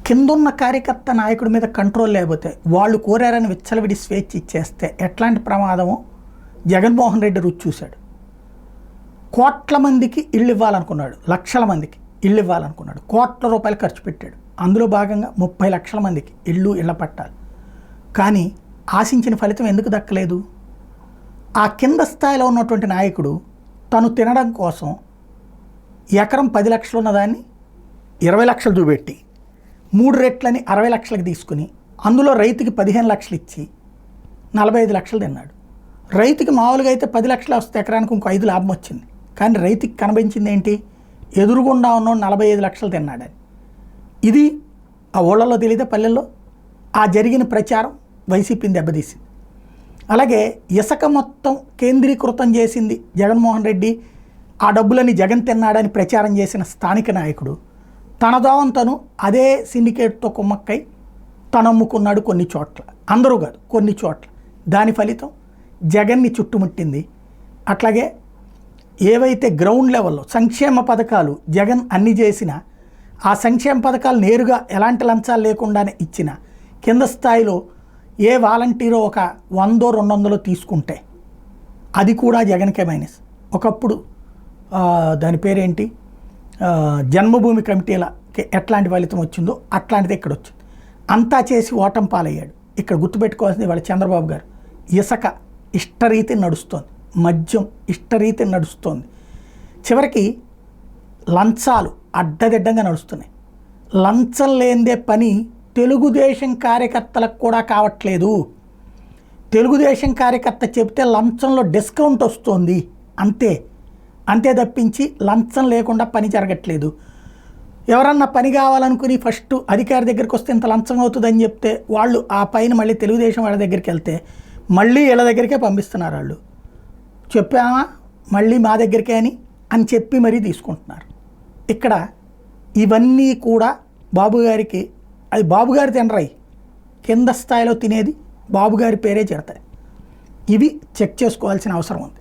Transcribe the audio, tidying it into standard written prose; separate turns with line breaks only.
కిందున్న కార్యకర్త నాయకుడి మీద కంట్రోల్ లేకపోతే వాళ్ళు కోరారని విచ్చలవిడి స్వేచ్ఛ ఇచ్చేస్తే ఎట్లాంటి ప్రమాదమో జగన్మోహన్ రెడ్డి రుచి చూశాడు. కోట్ల మందికి ఇళ్ళు ఇవ్వాలనుకున్నాడు, లక్షల మందికి ఇళ్ళు ఇవ్వాలనుకున్నాడు, కోట్ల రూపాయలు ఖర్చు పెట్టాడు. అందులో భాగంగా 30 లక్షల మందికి ఇళ్ళ పట్టాలి. కానీ ఆశించిన ఫలితం ఎందుకు దక్కలేదు? ఆ కింద స్థాయిలో ఉన్నటువంటి నాయకుడు తను తినడం కోసం ఎకరం 10 లక్షలు ఉన్నదాన్ని 20 లక్షలు చూపెట్టి 3 రెట్లని 60 లక్షలకు తీసుకుని అందులో రైతుకి 15 లక్షలు ఇచ్చి 45 లక్షలు తిన్నాడు. రైతుకి మామూలుగా అయితే 10 లక్షలు వస్తే ఎకరానికి ఇంకో 5 లాభం వచ్చింది. కానీ రైతుకి కనిపించింది ఏంటి? ఎదురుగుండా ఉన్న 45 లక్షలు తిన్నాడని. ఇది ఆ ఊళ్ళలో తెలియదే, పల్లెల్లో ఆ జరిగిన ప్రచారం వైసీపీని దెబ్బతీసింది. అలాగే ఇసుక మొత్తం కేంద్రీకృతం చేసింది జగన్మోహన్ రెడ్డి, ఆ డబ్బులని జగన్ తిన్నాడని ప్రచారం చేసిన స్థానిక నాయకుడు తన దోవంతను అదే సిండికేట్తో కుమ్మక్కై తను అమ్ముకున్నాడు కొన్ని చోట్ల, అందరూ కాదు కొన్ని చోట్ల. దాని ఫలితం జగన్ని చుట్టుముట్టింది. అట్లాగే ఏవైతే గ్రౌండ్ లెవెల్లో సంక్షేమ పథకాలు జగన్ అన్ని చేసినా ఆ సంక్షేమ పథకాలు నేరుగా ఎలాంటి లంచాలు లేకుండానే ఇచ్చిన కింద స్థాయిలో ఏ వాలంటీరో ఒక 100-200 తీసుకుంటే అది కూడా జగన్కే మైనస్. ఒకప్పుడు దాని పేరేంటి, జన్మభూమి కమిటీలకి ఎట్లాంటి ఫలితం వచ్చిందో అట్లాంటిది ఇక్కడ వచ్చింది. అంతా చేసి ఓటం పాలయ్యాడు. ఇక్కడ గుర్తుపెట్టుకోవాల్సింది వాళ్ళ చంద్రబాబు గారు, ఇసుక ఇష్టరీతిని నడుస్తోంది, మద్యం ఇష్టరీతిని నడుస్తోంది, చివరికి లంచాలు అడ్డదిడ్డంగా నడుస్తున్నాయి. లంచం లేనిదే పని తెలుగుదేశం కార్యకర్తలకు కూడా కావట్లేదు. తెలుగుదేశం కార్యకర్త చెప్తే లంచంలో డిస్కౌంట్ వస్తుంది, అంతే తప్పించి లంచం లేకుండా పని జరగట్లేదు. ఎవరన్నా పని కావాలనుకుని ఫస్ట్ అధికారి దగ్గరికి వస్తే ఇంత లంచం అవుతుందని చెప్తే వాళ్ళు ఆ పైన మళ్ళీ తెలుగుదేశం వాళ్ళ దగ్గరికి వెళ్తే మళ్ళీ వీళ్ళ దగ్గరికే పంపిస్తున్నారు. వాళ్ళు చెప్పామా మళ్ళీ మా దగ్గరికే అని చెప్పి మరీ తీసుకుంటున్నారు. ఇక్కడ ఇవన్నీ కూడా బాబుగారికి, అది బాబుగారి తినరాయి, కింద స్థాయిలో తినేది బాబుగారి పేరే చేరతాయి. ఇవి చెక్ చేసుకోవాల్సిన అవసరం ఉంది.